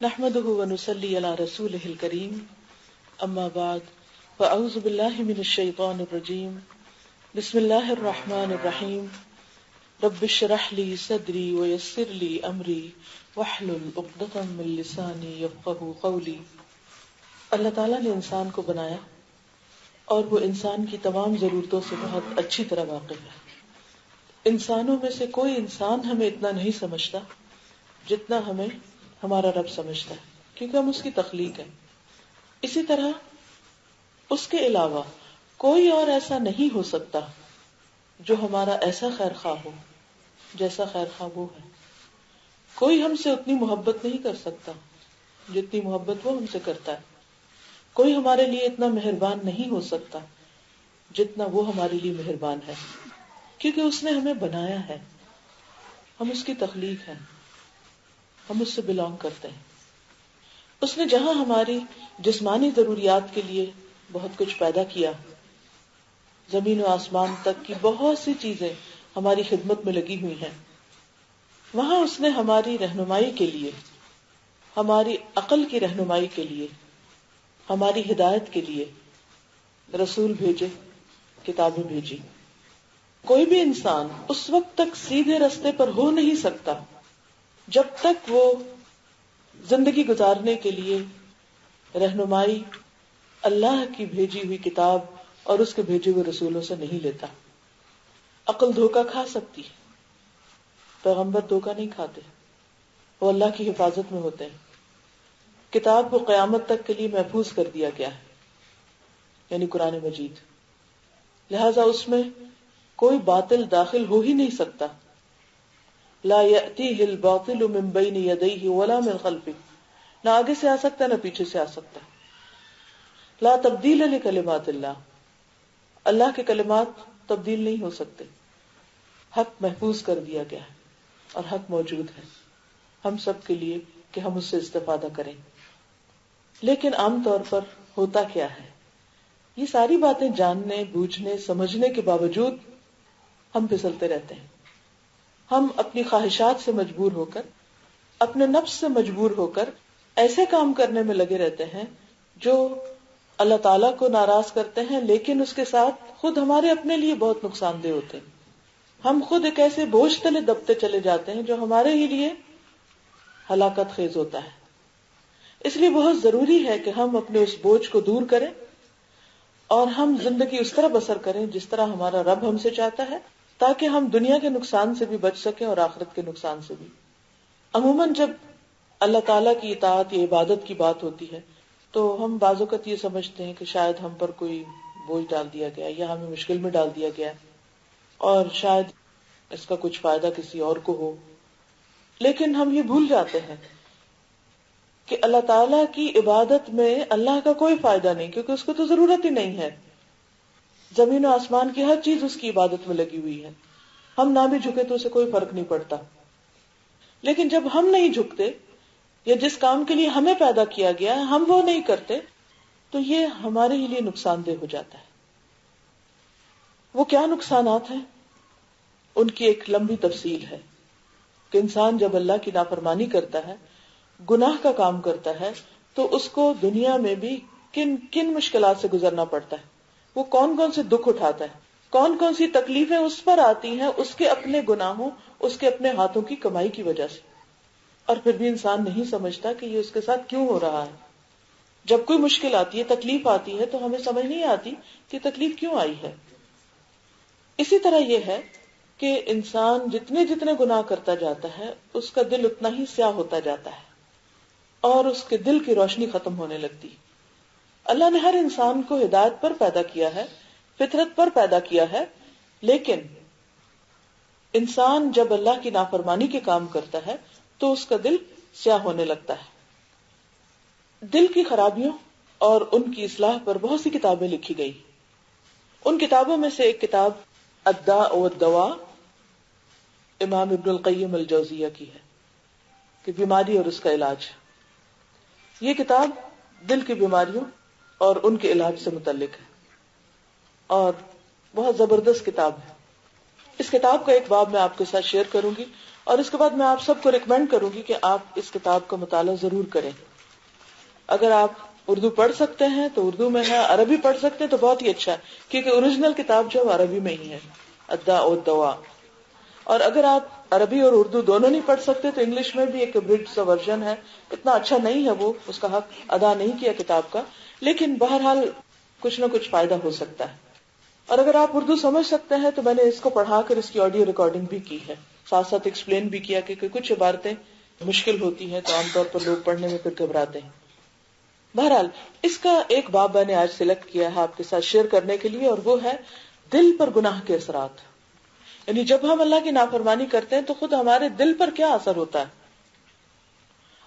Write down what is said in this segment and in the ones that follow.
نحمده ونصلي على رسوله الكريم اما بعد فاعوذ بالله من الشيطان الرجيم بسم الله الرحمن الرحيم رب اشرح لي صدري ويسر لي امري واحلل عقدة من لساني يفقهوا قولي۔ اللہ تعالیٰ نے انسان کو بنایا اور وہ انسان کی تمام ضرورتوں سے بہت اچھی طرح واقف ہے۔ انسانوں میں سے کوئی انسان ہمیں اتنا نہیں سمجھتا جتنا ہمیں ہمارا رب سمجھتا ہے، کیونکہ ہم اس کی تخلیق ہیں۔ اسی طرح اس کے علاوہ کوئی اور ایسا نہیں ہو سکتا جو ہمارا ایسا خیر خواہ ہو جیسا خیر خواہ وہ ہے۔ کوئی ہم سے اتنی محبت نہیں کر سکتا جتنی محبت وہ ہم سے کرتا ہے۔ کوئی ہمارے لیے اتنا مہربان نہیں ہو سکتا جتنا وہ ہمارے لیے مہربان ہے، کیونکہ اس نے ہمیں بنایا ہے، ہم اس کی تخلیق ہیں، ہم اس سے بلانگ کرتے ہیں۔ اس نے جہاں ہماری جسمانی ضروریات کے لیے بہت کچھ پیدا کیا، زمین و آسمان تک کی بہت سی چیزیں ہماری خدمت میں لگی ہوئی ہیں، وہاں اس نے ہماری رہنمائی کے لیے، ہماری عقل کی رہنمائی کے لیے، ہماری ہدایت کے لیے رسول بھیجے، کتابیں بھیجی۔ کوئی بھی انسان اس وقت تک سیدھے رستے پر ہو نہیں سکتا جب تک وہ زندگی گزارنے کے لیے رہنمائی اللہ کی بھیجی ہوئی کتاب اور اس کے بھیجے ہوئے رسولوں سے نہیں لیتا۔ عقل دھوکہ کھا سکتی ہے، پیغمبر دھوکہ نہیں کھاتے، وہ اللہ کی حفاظت میں ہوتے ہیں۔ کتاب کو قیامت تک کے لیے محفوظ کر دیا گیا ہے، یعنی قرآن مجید، لہذا اس میں کوئی باطل داخل ہو ہی نہیں سکتا۔ لا یأتیہ الباطل من بین یدیہ ولا من خلفہ، نہ آگے سے آ سکتا نہ پیچھے سے آ سکتا۔ لا تبدیل لکلمات اللہ، اللہ کے کلمات تبدیل نہیں ہو سکتے۔ حق محفوظ کر دیا گیا ہے اور حق موجود ہے ہم سب کے لیے کہ ہم اس سے استفادہ کریں۔ لیکن عام طور پر ہوتا کیا ہے، یہ ساری باتیں جاننے، بوجھنے، سمجھنے کے باوجود ہم پھسلتے رہتے ہیں۔ ہم اپنی خواہشات سے مجبور ہو کر، اپنے نفس سے مجبور ہو کر ایسے کام کرنے میں لگے رہتے ہیں جو اللہ تعالیٰ کو ناراض کرتے ہیں، لیکن اس کے ساتھ خود ہمارے اپنے لیے بہت نقصان دہ ہوتے ہیں۔ ہم خود ایک ایسے بوجھ تلے دبتے چلے جاتے ہیں جو ہمارے ہی لیے ہلاکت خیز ہوتا ہے۔ اس لیے بہت ضروری ہے کہ ہم اپنے اس بوجھ کو دور کریں اور ہم زندگی اس طرح بسر کریں جس طرح ہمارا رب ہم سے چاہتا ہے، تاکہ ہم دنیا کے نقصان سے بھی بچ سکیں اور آخرت کے نقصان سے بھی۔ عموماً جب اللہ تعالیٰ کی اطاعت یا عبادت کی بات ہوتی ہے تو ہم بعض اوقات یہ سمجھتے ہیں کہ شاید ہم پر کوئی بوجھ ڈال دیا گیا یا ہمیں مشکل میں ڈال دیا گیا اور شاید اس کا کچھ فائدہ کسی اور کو ہو، لیکن ہم یہ بھول جاتے ہیں کہ اللہ تعالیٰ کی عبادت میں اللہ کا کوئی فائدہ نہیں، کیونکہ اس کو تو ضرورت ہی نہیں ہے۔ زمین و آسمان کی ہر چیز اس کی عبادت میں لگی ہوئی ہے، ہم نہ بھی جھکے تو اسے کوئی فرق نہیں پڑتا۔ لیکن جب ہم نہیں جھکتے یا جس کام کے لیے ہمیں پیدا کیا گیا ہے ہم وہ نہیں کرتے تو یہ ہمارے ہی لیے نقصان دہ ہو جاتا ہے۔ وہ کیا نقصانات ہیں، ان کی ایک لمبی تفصیل ہے کہ انسان جب اللہ کی نافرمانی کرتا ہے، گناہ کا کام کرتا ہے، تو اس کو دنیا میں بھی کن کن مشکلات سے گزرنا پڑتا ہے، وہ کون کون سے دکھ اٹھاتا ہے، کون کون سی تکلیفیں اس پر آتی ہیں اس کے اپنے گناہوں، اس کے اپنے ہاتھوں کی کمائی کی وجہ سے، اور پھر بھی انسان نہیں سمجھتا کہ یہ اس کے ساتھ کیوں ہو رہا ہے۔ جب کوئی مشکل آتی ہے، تکلیف آتی ہے، تو ہمیں سمجھ نہیں آتی کہ تکلیف کیوں آئی ہے۔ اسی طرح یہ ہے کہ انسان جتنے جتنے گناہ کرتا جاتا ہے اس کا دل اتنا ہی سیاہ ہوتا جاتا ہے اور اس کے دل کی روشنی ختم ہونے لگتی۔ اللہ نے ہر انسان کو ہدایت پر پیدا کیا ہے، فطرت پر پیدا کیا ہے، لیکن انسان جب اللہ کی نافرمانی کے کام کرتا ہے تو اس کا دل سیاہ ہونے لگتا ہے۔ دل کی خرابیوں اور ان کی اصلاح پر بہت سی کتابیں لکھی گئی۔ ان کتابوں میں سے ایک کتاب الداء والدواء امام ابن القیم الجوزیہ کی ہے کہ بیماری اور اس کا علاج۔ یہ کتاب دل کی بیماریوں اور ان کے علاج سے متعلق ہے اور بہت زبردست کتاب ہے۔ اس کتاب کا ایک باب میں آپ کے ساتھ شیئر کروں گی، اور اس کے بعد میں آپ سب کو ریکمینڈ کروں گی کہ آپ اس کتاب کا مطالعہ ضرور کریں. اگر آپ اردو پڑھ سکتے ہیں تو اردو میں ہے، عربی پڑھ سکتے ہیں تو بہت ہی اچھا ہے، کیونکہ اوریجنل کتاب جو عربی میں ہی ہے، الداء والدواء. اور اگر آپ عربی اور اردو دونوں نہیں پڑھ سکتے تو انگلش میں بھی ایک ابریڈ سا ورژن ہے، اتنا اچھا نہیں ہے وہ، اس کا حق ادا نہیں کیا کتاب کا، لیکن بہرحال کچھ نہ کچھ فائدہ ہو سکتا ہے. اور اگر آپ اردو سمجھ سکتے ہیں تو میں نے اس کو پڑھا کر اس کی آڈیو ریکارڈنگ بھی کی ہے، ساتھ ساتھ ایکسپلین بھی کیا کہ کچھ عبارتیں مشکل ہوتی ہیں تو عام طور پر لوگ پڑھنے میں پھر گھبراتے ہیں. بہرحال اس کا ایک باب میں نے آج سلیکٹ کیا ہے آپ کے ساتھ شیئر کرنے کے لیے، اور وہ ہے دل پر گناہ کے اثرات. یعنی جب ہم اللہ کی نافرمانی کرتے ہیں تو خود ہمارے دل پر کیا اثر ہوتا ہے.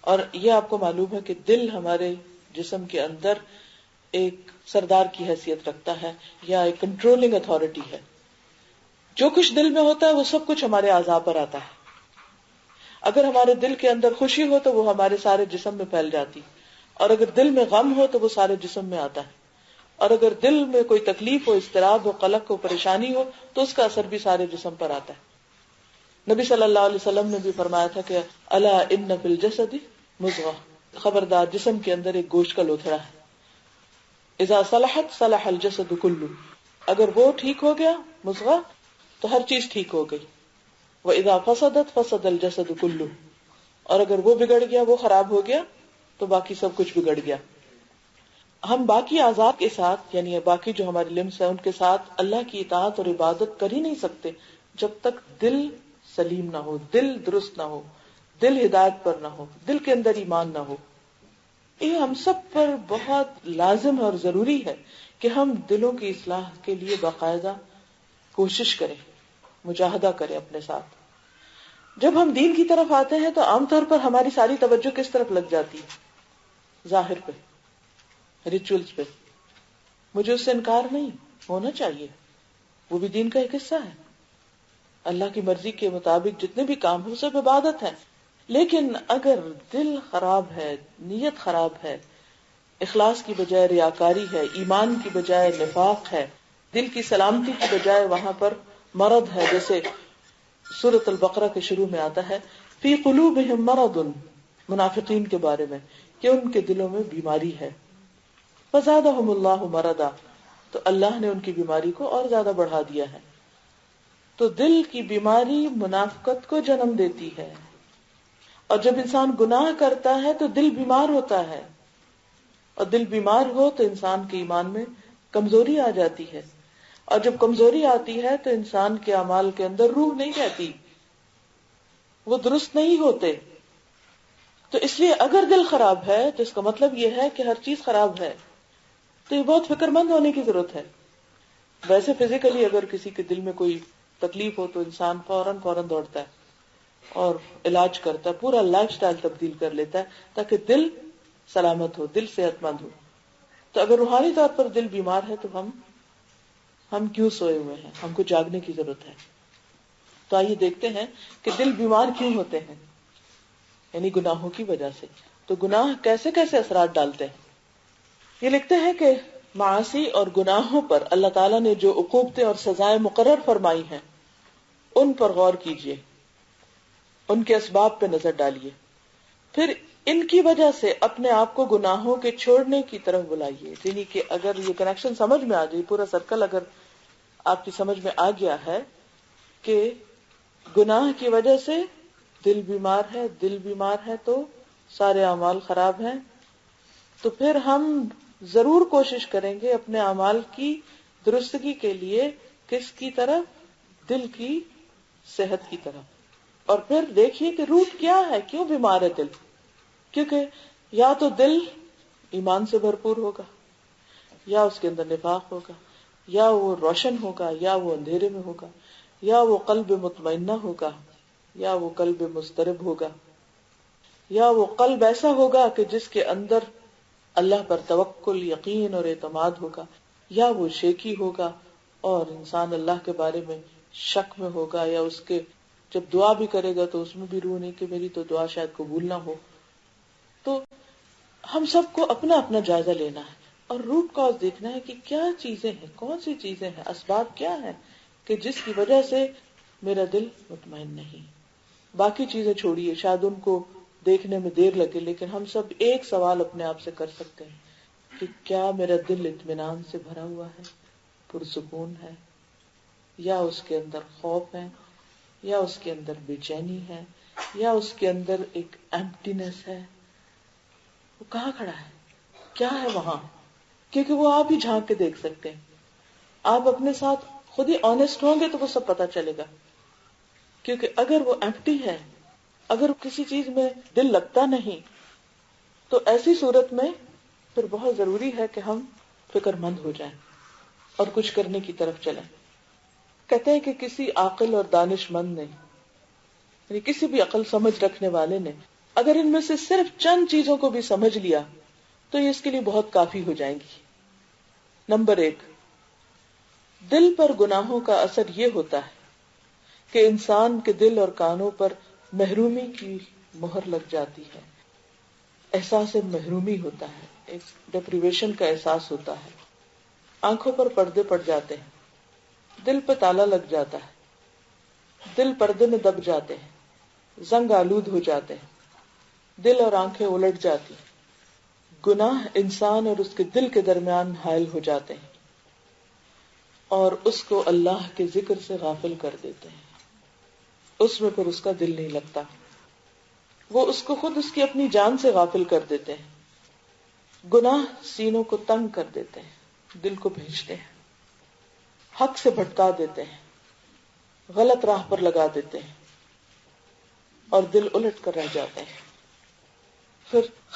اور یہ آپ کو معلوم ہے کہ دل ہمارے جسم کے اندر ایک سردار کی حیثیت رکھتا ہے، یا ایک کنٹرولنگ اتھارٹی ہے. جو کچھ دل میں ہوتا ہے وہ سب کچھ ہمارے اعضاء پر آتا ہے. اگر ہمارے دل کے اندر خوشی ہو تو وہ ہمارے سارے جسم میں پھیل جاتی، اور اگر دل میں غم ہو تو وہ سارے جسم میں آتا ہے. اور اگر دل میں کوئی تکلیف ہو، اضطراب ہو، قلق ہو، پریشانی ہو تو اس کا اثر بھی سارے جسم پر آتا ہے. نبی صلی اللہ علیہ وسلم نے بھی فرمایا تھا کہ الا ان فی الجسد مضغہ، خبردار جسم کے اندر ایک گوشت کا لوتھڑا ہے. اذا صلحت صلح الجسد کلہ، اگر وہ ٹھیک ہو گیا مضغہ تو ہر چیز ٹھیک ہو گئی. واذا فسدت فسد الجسد کلہ، اور اگر وہ بگڑ گیا، وہ خراب ہو گیا تو باقی سب کچھ بگڑ گیا. ہم باقی اعضاء کے ساتھ، یعنی باقی جو ہمارے لمس ہیں ان کے ساتھ اللہ کی اطاعت اور عبادت کر ہی نہیں سکتے جب تک دل سلیم نہ ہو، دل درست نہ ہو، دل ہدایت پر نہ ہو، دل کے اندر ایمان نہ ہو. یہ ہم سب پر بہت لازم اور ضروری ہے کہ ہم دلوں کی اصلاح کے لیے باقاعدہ کوشش کریں، مجاہدہ کریں اپنے ساتھ. جب ہم دین کی طرف آتے ہیں تو عام طور پر ہماری ساری توجہ کس طرف لگ جاتی ہے؟ ظاہر پہ، ریچولز پہ. مجھے اس سے انکار نہیں ہونا چاہیے، وہ بھی دین کا ایک حصہ ہے. اللہ کی مرضی کے مطابق جتنے بھی کام ہو سب عبادت ہے. لیکن اگر دل خراب ہے، نیت خراب ہے، اخلاص کی بجائے ریاکاری ہے، ایمان کی بجائے نفاق ہے، دل کی سلامتی کی بجائے وہاں پر مرض ہے، جیسے سورۃ البقرہ کے شروع میں آتا ہے فی قلوبہم مرض، منافقین کے بارے میں کہ ان کے دلوں میں بیماری ہے. فزادہم اللہ مرضا، تو اللہ نے ان کی بیماری کو اور زیادہ بڑھا دیا ہے. تو دل کی بیماری منافقت کو جنم دیتی ہے، اور جب انسان گناہ کرتا ہے تو دل بیمار ہوتا ہے، اور دل بیمار ہو تو انسان کے ایمان میں کمزوری آ جاتی ہے، اور جب کمزوری آتی ہے تو انسان کے اعمال کے اندر روح نہیں رہتی، وہ درست نہیں ہوتے. تو اس لیے اگر دل خراب ہے تو اس کا مطلب یہ ہے کہ ہر چیز خراب ہے. تو یہ بہت فکر مند ہونے کی ضرورت ہے. ویسے فزیکلی اگر کسی کے دل میں کوئی تکلیف ہو تو انسان فوراً دوڑتا ہے اور علاج کرتا ہے، پورا لائف سٹائل تبدیل کر لیتا ہے تاکہ دل سلامت ہو، دل صحت مند ہو. تو اگر روحانی طور پر دل بیمار ہے تو ہم کیوں سوئے ہوئے ہیں؟ ہم کو جاگنے کی ضرورت ہے. تو آئیے دیکھتے ہیں کہ دل بیمار کیوں ہوتے ہیں، یعنی گناہوں کی وجہ سے. تو گناہ کیسے کیسے اثرات ڈالتے ہیں. یہ لکھتے ہیں کہ معاصی اور گناہوں پر اللہ تعالیٰ نے جو عقوبتیں اور سزائیں مقرر فرمائی ہیں ان پر غور کیجیے، ان کے اسباب پہ نظر ڈالیے، پھر ان کی وجہ سے اپنے آپ کو گناہوں کے چھوڑنے کی طرف بلائیے. یعنی کہ اگر یہ کنیکشن سمجھ میں آ جائے، پورا سرکل اگر آپ کی سمجھ میں آ گیا ہے کہ گناہ کی وجہ سے دل بیمار ہے تو سارے اعمال خراب ہیں، تو پھر ہم ضرور کوشش کریں گے اپنے اعمال کی درستگی کے لیے کس کی طرف؟ دل کی صحت کی طرف. اور پھر دیکھیے کہ روٹ کیا ہے، کیوں بیمار ہے دل. کیونکہ یا تو دل ایمان سے بھرپور ہوگا، یا اس کے اندر نفاق ہوگا، یا وہ روشن ہوگا، یا وہ اندھیرے میں ہوگا، یا وہ قلب مطمئنہ ہوگا، یا وہ قلب مضطرب ہوگا، یا وہ قلب ایسا ہوگا کہ جس کے اندر اللہ پر توکل، یقین اور اعتماد ہوگا، یا وہ شیکی ہوگا اور انسان اللہ کے بارے میں شک میں ہوگا، یا اس کے جب دعا بھی کرے گا تو اس میں بھی روح نہیں کہ میری تو دعا شاید قبول نہ ہو. تو ہم سب کو اپنا اپنا جائزہ لینا ہے اور روٹ کاز دیکھنا ہے کہ کیا چیزیں ہیں، کون سی چیزیں ہیں، اسباب کیا ہیں کہ جس کی وجہ سے میرا دل مطمئن نہیں. باقی چیزیں چھوڑیے، شاید ان کو دیکھنے میں دیر لگے، لیکن ہم سب ایک سوال اپنے آپ سے کر سکتے ہیں کہ کیا میرا دل اطمینان سے بھرا ہوا ہے، پرسکون ہے، یا اس کے اندر خوف ہے، یا اس کے اندر بے چینی ہے، یا اس کے اندر ایک ایمپٹینس ہے. وہ کہاں کھڑا ہے، کیا ہے وہاں؟ کیونکہ وہ آپ ہی جھانک کے دیکھ سکتے ہیں. آپ اپنے ساتھ خود ہی آنےسٹ ہوں گے تو وہ سب پتا چلے گا. کیونکہ اگر وہ ایمپٹی ہے، اگر کسی چیز میں دل لگتا نہیں، تو ایسی صورت میں پھر بہت ضروری ہے کہ ہم فکر مند ہو جائیں اور کچھ کرنے کی طرف چلیں. کہتے ہیں کہ کسی عاقل اور دانش مند نے، یعنی کسی بھی عقل سمجھ رکھنے والے نے، اگر ان میں سے صرف چند چیزوں کو بھی سمجھ لیا تو یہ اس کے لیے بہت کافی ہو جائیں گی. نمبر 1، دل پر گناہوں کا اثر یہ ہوتا ہے کہ انسان کے دل اور کانوں پر محرومی کی مہر لگ جاتی ہے. احساس محرومی ہوتا ہے، ایک ڈپریویشن کا احساس ہوتا ہے. آنکھوں پر پردے پڑ جاتے ہیں، دل پہ تالا لگ جاتا ہے، دل پردے میں دب جاتے ہیں، زنگ آلود ہو جاتے ہیں، دل اور آنکھیں الٹ جاتی. گناہ انسان اور اس کے دل کے درمیان حائل ہو جاتے ہیں اور اس کو اللہ کے ذکر سے غافل کر دیتے ہیں. اس میں پھر اس کا دل نہیں لگتا، وہ اس کو خود اس کی اپنی جان سے غافل کر دیتے ہیں. گناہ سینوں کو تنگ کر دیتے ہیں، دل کو بھیجتے ہیں، حق سے بھٹکا دیتے ہیں، غلط راہ پر لگا دیتے ہیں اور دل الٹ کر رہ جاتے ہیں. پھر